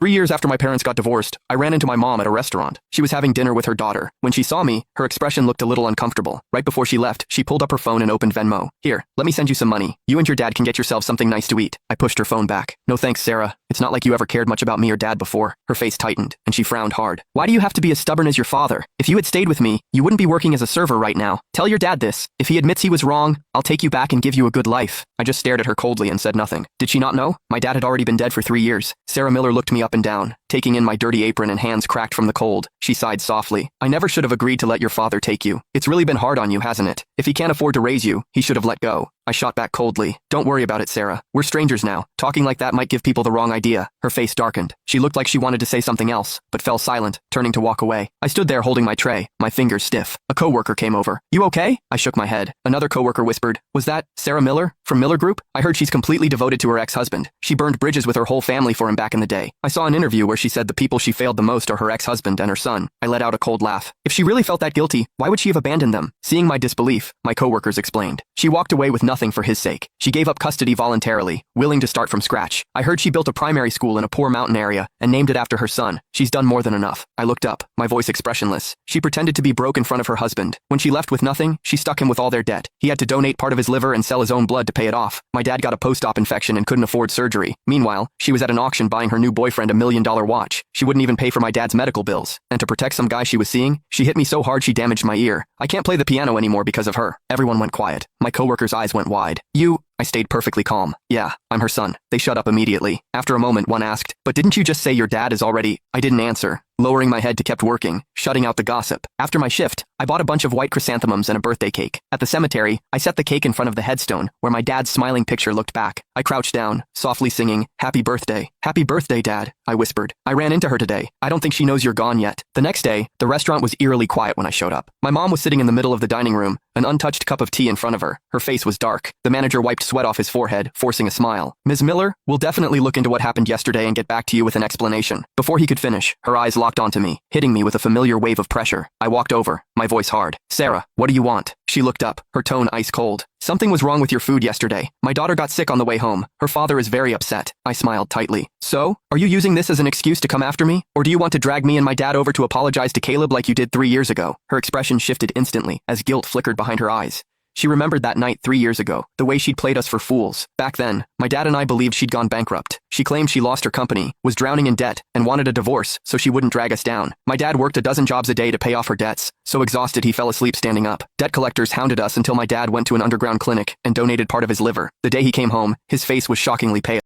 3 years after my parents got divorced, I ran into my mom at a restaurant. She was having dinner with her daughter. When she saw me, her expression looked a little uncomfortable. Right before she left, she pulled up her phone and opened Venmo. Here, let me send you some money. You and your dad can get yourself something nice to eat. I pushed her phone back. No thanks, Sarah. It's not like you ever cared much about me or dad before. Her face tightened, and she frowned hard. Why do you have to be as stubborn as your father? If you had stayed with me, you wouldn't be working as a server right now. Tell your dad this. If he admits he was wrong, I'll take you back and give you a good life. I just stared at her coldly and said nothing. Did she not know? My dad had already been dead for 3 years. Sarah Miller looked me up and down, taking in my dirty apron and hands cracked from the cold. She sighed softly. I never should have agreed to let your father take you. It's really been hard on you, hasn't it? If he can't afford to raise you, he should have let go. I shot back coldly. Don't worry about it, Sarah. We're strangers now. Talking like that might give people the wrong idea. Her face darkened. She looked like she wanted to say something else, but fell silent, turning to walk away. I stood there holding my tray, my fingers stiff. A coworker came over. You okay? I shook my head. Another coworker whispered, was that Sarah Miller from Miller Group? I heard she's completely devoted to her ex-husband. She burned bridges with her whole family for him back in the day. I saw an interview where she said the people she failed the most are her ex-husband and her son. I let out a cold laugh. If she really felt that guilty, why would she have abandoned them? Seeing my disbelief, my coworkers explained. She walked away with nothing for his sake. She gave up custody voluntarily, willing to start from scratch. I heard she built a primary school in a poor mountain area and named it after her son. She's done more than enough. I looked up, my voice expressionless. She pretended to be broke in front of her husband. When she left with nothing, she stuck him with all their debt. He had to donate part of his liver and sell his own blood to pay it off. My dad got a post-op infection and couldn't afford surgery. Meanwhile, she was at an auction buying her new boyfriend $1 million watch. She wouldn't even pay for my dad's medical bills. And to protect some guy she was seeing, she hit me so hard she damaged my ear. I can't play the piano anymore because of her. Everyone went quiet. My coworker's eyes went wide. I stayed perfectly calm. Yeah, I'm her son. They shut up immediately. After a moment, one asked, but didn't you just say your dad is already? I didn't answer. Lowering my head to kept working, shutting out the gossip. After my shift, I bought a bunch of white chrysanthemums and a birthday cake. At the cemetery, I set the cake in front of the headstone, where my dad's smiling picture looked back. I crouched down, softly singing, Happy birthday. Happy birthday, Dad, I whispered. I ran into her today. I don't think she knows you're gone yet. The next day, the restaurant was eerily quiet when I showed up. My mom was sitting in the middle of the dining room, an untouched cup of tea in front of her. Her face was dark. The manager wiped sweat off his forehead, forcing a smile. Ms. Miller, we'll definitely look into what happened yesterday and get back to you with an explanation. Before he could finish, her eyes locked onto me, hitting me with a familiar wave of pressure. I walked over, my voice hard. Sarah, what do you want? She looked up, her tone ice cold. Something was wrong with your food yesterday. My daughter got sick on the way home. Her father is very upset. I smiled tightly. So, are you using this as an excuse to come after me? Or do you want to drag me and my dad over to apologize to Caleb like you did 3 years ago? Her expression shifted instantly, as guilt flickered behind her eyes. She remembered that night 3 years ago, the way she'd played us for fools. Back then, my dad and I believed she'd gone bankrupt. She claimed she lost her company, was drowning in debt, and wanted a divorce so she wouldn't drag us down. My dad worked a dozen jobs a day to pay off her debts. So exhausted he fell asleep standing up. Debt collectors hounded us until my dad went to an underground clinic and donated part of his liver. The day he came home, his face was shockingly pale.